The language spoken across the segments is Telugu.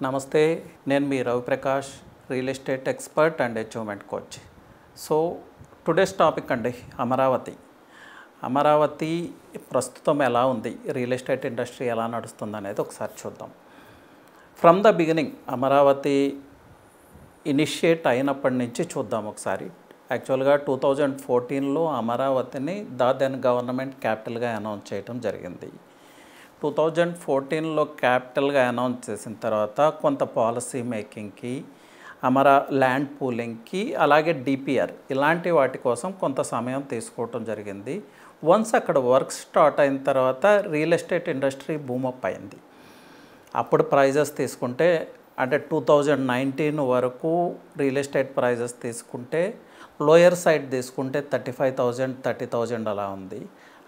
నమస్తే, నేను మీ Raviprakash, real estate expert and achievement coach. So today's topic అండి అమరావతి. అమరావతి ప్రస్తుతం ఎలా ఉంది, రియల్ ఎస్టేట్ ఇండస్ట్రీ ఎలా నడుస్తుంది అనేది ఒకసారి చూద్దాం. From the beginning Amaravati initiate అయినప్పటి నుంచి చూద్దాం ఒకసారి. యాక్చువల్గా 2014లో అమరావతిని దెన్ గవర్నమెంట్ క్యాపిటల్గా అనౌన్స్ చేయడం జరిగింది. 2014లో క్యాపిటల్గా అనౌన్స్ చేసిన తర్వాత కొంత పాలసీ మేకింగ్కి, ల్యాండ్ పూలింగ్కి, అలాగే డిపిఆర్ ఇలాంటి వాటి కోసం కొంత సమయం తీసుకోవటం జరిగింది. వన్స్ అక్కడ వర్క్ స్టార్ట్ అయిన తర్వాత రియల్ ఎస్టేట్ ఇండస్ట్రీ బూమప్ అయింది. అప్పుడు ప్రైజెస్ తీసుకుంటే అంటే 2019 వరకు రియల్ ఎస్టేట్ ప్రైజెస్ తీసుకుంటే లోయర్ సైడ్ తీసుకుంటే 35,000 30,000 అలా ఉంది.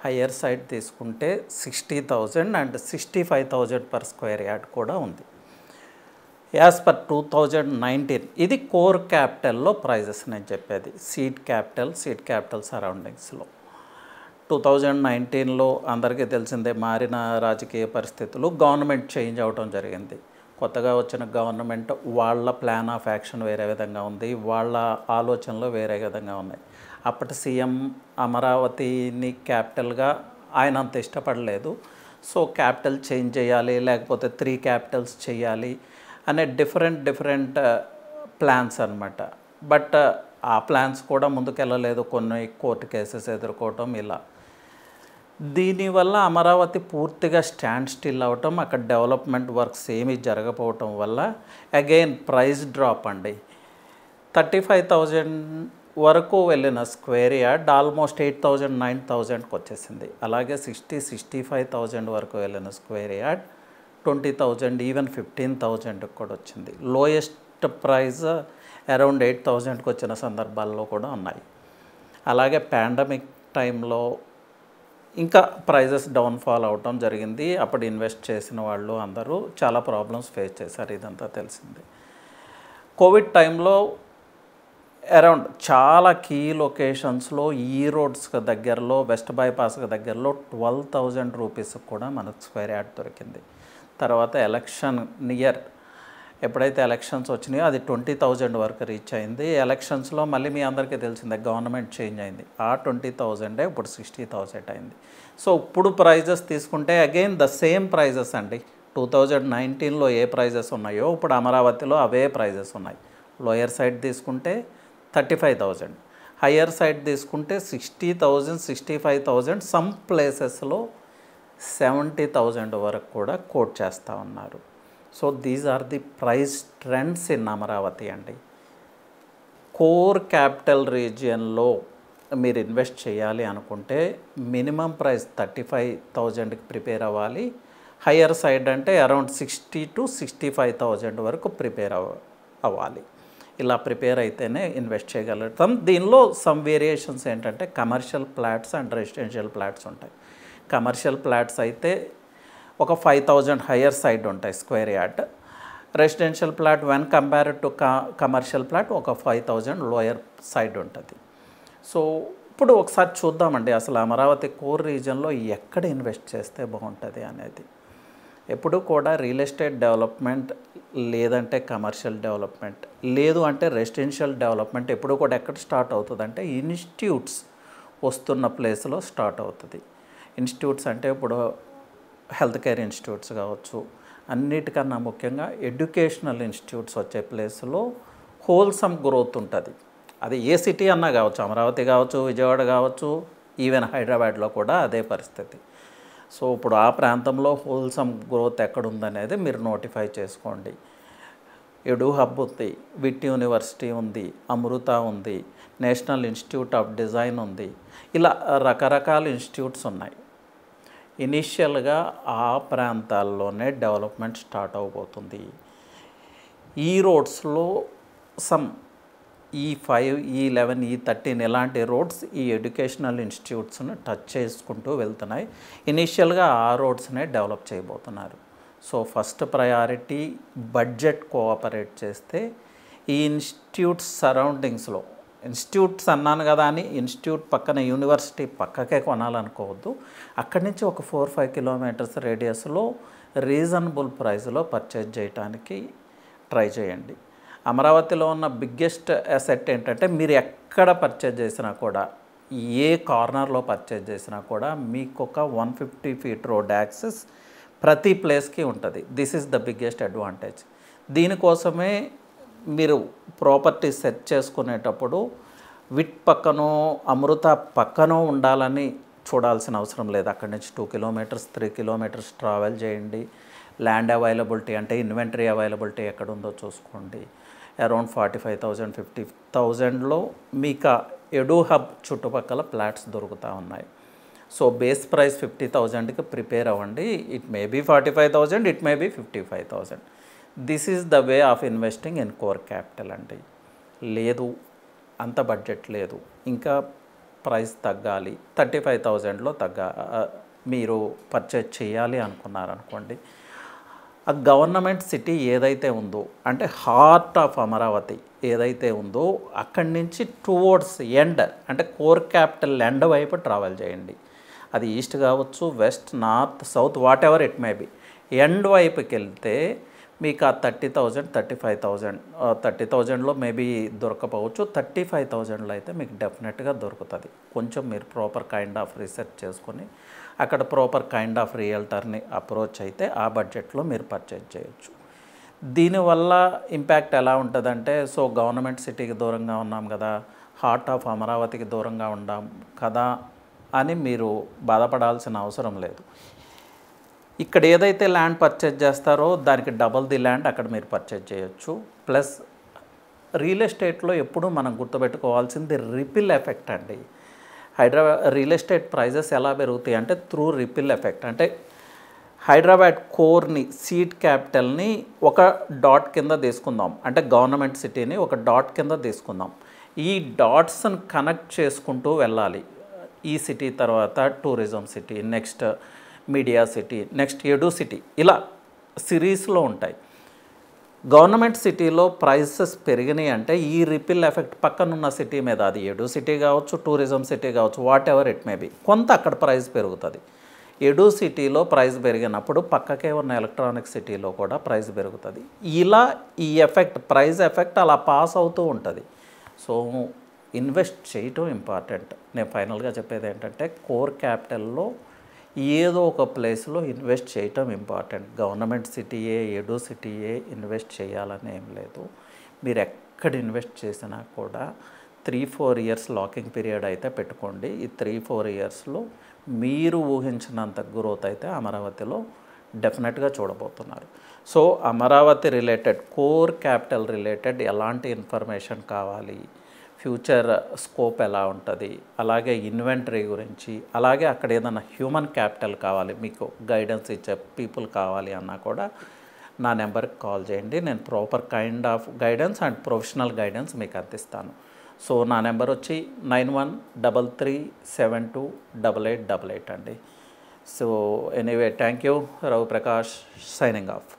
హయ్యర్ సైడ్ తీసుకుంటే 60,000 అండ్ 65,000 పర్ స్క్వేర్ యార్డ్ కూడా ఉంది. యాజ్ పర్ 2019 ఇది కోర్ క్యాపిటల్లో ప్రైజెస్ నేను చెప్పేది, సీడ్ క్యాపిటల్ సరౌండింగ్స్లో. 2019లో అందరికీ తెలిసిందే మారిన రాజకీయ పరిస్థితులు, గవర్నమెంట్ చేంజ్ అవడం జరిగింది. కొత్తగా వచ్చిన గవర్నమెంట్ వాళ్ళ ప్లాన్ ఆఫ్ యాక్షన్ వేరే విధంగా ఉంది, వాళ్ళ ఆలోచనలు వేరే విధంగా ఉన్నాయి. అప్పటి సీఎం అమరావతిని క్యాపిటల్గా ఆయన అంత ఇష్టపడలేదు. సో క్యాపిటల్ చేంజ్ చేయాలి, లేకపోతే 3 క్యాపిటల్స్ చేయాలి అనే డిఫరెంట్ ప్లాన్స్ అనమాట. బట్ ఆ ప్లాన్స్ కూడా ముందుకెళ్ళలేదు, కొన్ని కోర్టు కేసెస్ ఎదుర్కోవటం ఇలా. దీనివల్ల అమరావతి పూర్తిగా స్టాండ్ స్టిల్ అవటం, అక్కడ డెవలప్మెంట్ వర్క్స్ ఏమీ జరగకపోవటం వల్ల అగైన్ ప్రైస్ డ్రాప్ అండి. 35,000 వరకు వెళ్ళిన స్క్వేర్ యార్డ్ ఆల్మోస్ట్ 8,000 9,000కి వచ్చేసింది. అలాగే 65,000 వరకు వెళ్ళిన స్క్వేర్ యార్డ్ 20,000 ఈవెన్ 15,000కి కూడా వచ్చింది. లోయెస్ట్ ప్రైస్ అరౌండ్ 8,000కి వచ్చిన సందర్భాల్లో కూడా ఉన్నాయి. అలాగే పాండమిక్ టైంలో ఇంకా ప్రైజెస్ డౌన్ఫాల్ అవటం జరిగింది. అప్పుడు ఇన్వెస్ట్ చేసిన వాళ్ళు అందరూ చాలా ప్రాబ్లమ్స్ ఫేస్ చేశారు, ఇదంతా తెలిసిందే. కోవిడ్ టైంలో అరౌండ్ చాలా కీ లొకేషన్స్లో, ఈ రోడ్స్కి దగ్గరలో, వెస్ట్ బైపాస్కి దగ్గరలో 12,000 రూపీస్కి కూడా మనకు స్క్వేర్ యార్డ్ దొరికింది. తర్వాత ఎలక్షన్ నియర్ ఎప్పుడైతే ఎలక్షన్స్ వచ్చినాయో అది 20,000 వరకు రీచ్ అయింది. ఎలక్షన్స్లో మళ్ళీ మీ అందరికీ తెలిసిందే గవర్నమెంట్ చేంజ్ అయింది. ఆ 20,000 ఇప్పుడు 60,000 అయింది. సో ఇప్పుడు ప్రైజెస్ తీసుకుంటే అగైన్ ద సేమ్ ప్రైజెస్ అండి. 2019లో ఏ ప్రైజెస్ ఉన్నాయో ఇప్పుడు అమరావతిలో అవే ప్రైజెస్ ఉన్నాయి. లోయర్ సైడ్ తీసుకుంటే 35,000, హయ్యర్ సైడ్ తీసుకుంటే 60,000 65,000, సమ్ ప్లేసెస్లో 70,000 వరకు కూడా కోట్ చేస్తూ ఉన్నారు. So these are the price trends in Amaravati అండి. కోర్ క్యాపిటల్ రీజియన్లో మీరు ఇన్వెస్ట్ చేయాలి అనుకుంటే మినిమం ప్రైస్ 35,000కి ప్రిపేర్ అవ్వాలి. హయ్యర్ సైడ్ అంటే అరౌండ్ 60,000 to 65,000 వరకు ప్రిపేర్ అవ్వాలి. ఇలా ప్రిపేర్ అయితేనే ఇన్వెస్ట్ చేయగలుగుతాం. దీనిలో సమ్ వేరియేషన్స్ ఏంటంటే commercial plots and residential plots ఉంటాయి. కమర్షియల్ ప్లాట్స్ అయితే ఒక 5,000 హయ్యర్ సైడ్ ఉంటాయి square yard. Residential plot when compared to commercial plot ఒక 5,000 లోయర్ సైడ్ ఉంటుంది. సో ఇప్పుడు ఒకసారి చూద్దామండి అసలు అమరావతి కోర్ రీజన్లో ఎక్కడ ఇన్వెస్ట్ చేస్తే బాగుంటుంది అనేది. ఎప్పుడు కూడా రియల్ ఎస్టేట్ డెవలప్మెంట్, లేదంటే కమర్షియల్ డెవలప్మెంట్, లేదు అంటే రెసిడెన్షియల్ డెవలప్మెంట్ ఎప్పుడు కూడా ఎక్కడ స్టార్ట్ అవుతుంది అంటే ఇన్స్టిట్యూట్స్ వస్తున్న ప్లేస్లో స్టార్ట్ అవుతుంది. ఇన్స్టిట్యూట్స్ అంటే ఇప్పుడు హెల్త్ కేర్ ఇన్స్టిట్యూట్స్ కావచ్చు, అన్నిటికన్నా ముఖ్యంగా ఎడ్యుకేషనల్ ఇన్స్టిట్యూట్స్ వచ్చే ప్లేస్లో హోల్సమ్ గ్రోత్ ఉంటుంది. అది ఏ సిటీ అన్నా కావచ్చు, అమరావతి కావచ్చు, విజయవాడ కావచ్చు, ఈవెన్ హైదరాబాద్లో కూడా అదే పరిస్థితి. సో ఇప్పుడు ఆ ప్రాంతంలో హోల్సమ్ గ్రోత్ ఎక్కడుందనేది మీరు నోటిఫై చేసుకోండి. ఎడు హబ్ ఉంది, విట్ యూనివర్సిటీ ఉంది, అమృత ఉంది, నేషనల్ ఇన్స్టిట్యూట్ ఆఫ్ డిజైన్ ఉంది, ఇలా రకరకాల ఇన్స్టిట్యూట్స్ ఉన్నాయి. ఇనీషియల్గా ఆ ప్రాంతాల్లోనే డెవలప్మెంట్ స్టార్ట్ అవబోతుంది. ఈ రోడ్స్లో సమ్ E5 E11 E13 ఇలాంటి రోడ్స్ ఈ ఎడ్యుకేషనల్ ఇన్స్టిట్యూట్స్ని టచ్ చేసుకుంటూ వెళ్తున్నాయి. ఇనీషియల్గా ఆ రోడ్స్నే డెవలప్ చేయబోతున్నారు. So first priority budget cooperate చేస్తే ఈ ఇన్స్టిట్యూట్స్ సరౌండింగ్స్లో, ఇన్స్టిట్యూట్స్ అన్నాను కదా అని ఇన్స్టిట్యూట్ పక్కన యూనివర్సిటీ పక్కకే కొనాలనుకోవద్దు. అక్కడి నుంచి ఒక 4-5 కిలోమీటర్స్ రేడియస్లో రీజనబుల్ ప్రైస్లో పర్చేజ్ చేయడానికి ట్రై చేయండి. అమరావతిలో ఉన్న బిగ్గెస్ట్ అసెట్ ఏంటంటే మీరు ఎక్కడ పర్చేజ్ చేసినా కూడా, ఏ కార్నర్లో పర్చేజ్ చేసినా కూడా మీకు ఒక 150 ఫీట్ రోడ్ యాక్సెస్ ప్రతి ప్లేస్కి ఉంటుంది. This is the biggest advantage. దీనికోసమే మీరు ప్రాపర్టీ సెర్చ్ చేసుకునేటప్పుడు విట్ పక్కనో అమృత పక్కనో ఉండాలని చూడాల్సిన అవసరం లేదు. అక్కడి నుంచి 2 కిలోమీటర్స్ 3 కిలోమీటర్స్ ట్రావెల్ చేయండి. ల్యాండ్ అవైలబిలిటీ అంటే ఇన్వెంటరీ అవైలబిలిటీ ఎక్కడుందో చూసుకోండి. అరౌండ్ 45,000 50,000లో మీకు ఎడు హబ్ చుట్టుపక్కల ఫ్లాట్స్ దొరుకుతూ ఉన్నాయి. సో బేస్ ప్రైస్ 50,000కి ప్రిపేర్ అవ్వండి. It may be 45,000, it may be 55,000. This is the way of investing in core capital అండి. లేదు అంత బడ్జెట్ లేదు, ఇంకా ప్రైస్ తగ్గాలి, 35,000లో మీరు పర్చేజ్ చేయాలి అనుకున్నారనుకోండి, ఆ గవర్నమెంట్ సిటీ ఏదైతే ఉందో అంటే హార్ట్ ఆఫ్ అమరావతి ఏదైతే ఉందో అక్కడి నుంచి టువర్డ్స్ ఎండ్ అంటే కోర్ క్యాపిటల్ ఎండ్ వైపు ట్రావెల్ చేయండి. అది ఈస్ట్ కావచ్చు, west, north, south, what ever it may be. End వైపుకి వెళ్తే మీకు ఆ 30,000 35,000 30,000లో మేబీ దొరకపోవచ్చు, 35,000లో అయితే మీకు డెఫినెట్గా దొరుకుతుంది. కొంచెం మీరు ప్రాపర్ కైండ్ ఆఫ్ రీసెర్చ్ చేసుకొని అక్కడ ప్రాపర్ కైండ్ ఆఫ్ రియల్టర్ని అప్రోచ్ అయితే ఆ బడ్జెట్లో మీరు పర్చేజ్ చేయొచ్చు. దీనివల్ల ఇంపాక్ట్ ఎలా ఉంటుందంటే, సో గవర్నమెంట్ సిటీకి దూరంగా ఉన్నాం కదా, హార్ట్ ఆఫ్ అమరావతికి దూరంగా ఉన్నాం కదా అని మీరు బాధపడాల్సిన అవసరం లేదు. ఇక్కడ ఏదైతే ల్యాండ్ పర్చేజ్ చేస్తారో దానికి డబల్ ది ల్యాండ్ అక్కడ మీరు పర్చేజ్ చేయొచ్చు. ప్లస్ రియల్ ఎస్టేట్లో ఎప్పుడూ మనం గుర్తుపెట్టుకోవాల్సింది రిపిల్ ఎఫెక్ట్ అండి. హైదరాబాద్ రియల్ ఎస్టేట్ ప్రైజెస్ ఎలా పెరుగుతాయి అంటే త్రూ రిపిల్ ఎఫెక్ట్. అంటే హైదరాబాద్ కోర్ని, సీడ్ క్యాపిటల్ని ఒక డాట్ కింద తీసుకుందాం, అంటే గవర్నమెంట్ సిటీని ఒక డాట్ కింద తీసుకుందాం. ఈ డాట్స్ని కనెక్ట్ చేసుకుంటూ వెళ్ళాలి. ఈ సిటీ తర్వాత tourism city, next media city, next edu city, ఇలా సిరీస్లో ఉంటాయి. గవర్నమెంట్ సిటీలో ప్రైసెస్ పెరిగినాయి అంటే ఈ రిపిల్ ఎఫెక్ట్ పక్కనున్న సిటీ మీద, అది ఎడు సిటీ కావచ్చు, టూరిజం సిటీ కావచ్చు, what ever it may be, కొంత అక్కడ ప్రైస్ పెరుగుతుంది. ఎడు సిటీలో ప్రైస్ పెరిగినప్పుడు పక్కకే ఉన్న ఎలక్ట్రానిక్ సిటీలో కూడా ప్రైస్ పెరుగుతుంది. ఇలా ఈ ఎఫెక్ట్, ప్రైస్ ఎఫెక్ట్ అలా పాస్ అవుతూ ఉంటుంది. సో ఇన్వెస్ట్ చేయటం ఇంపార్టెంట్. నేను ఫైనల్గా చెప్పేది ఏంటంటే కోర్ క్యాపిటల్లో ఏదో ఒక ప్లేస్లో ఇన్వెస్ట్ చేయటం ఇంపార్టెంట్. గవర్నమెంట్ సిటీయే, ఎడు సిటీయే ఇన్వెస్ట్ చేయాలని ఏం లేదు. మీరు ఎక్కడ ఇన్వెస్ట్ చేసినా కూడా 3-4 ఇయర్స్ లాకింగ్ పీరియడ్ అయితే పెట్టుకోండి. ఈ 3-4 ఇయర్స్లో మీరు ఊహించినంత గ్రోత్ అయితే అమరావతిలో డెఫినెట్గా చూడబోతున్నారు. So Amaravati related, core capital related ఎలాంటి ఇన్ఫర్మేషన్ కావాలి, ఫ్యూచర్ స్కోప్ ఎలా ఉంటుంది, అలాగే ఇన్వెంటరీ గురించి, అలాగే అక్కడ ఏదైనా హ్యూమన్ క్యాపిటల్ కావాలి, మీకు గైడెన్స్ ఇచ్చే పీపుల్ కావాలి అన్నా కూడా నా నెంబర్కి కాల్ చేయండి. నేను proper kind of guidance and professional guidance మీకు అందిస్తాను. సో నా నెంబర్ వచ్చి 9133728888 అండి. So anyway, thank you. Ravi Prakash signing off.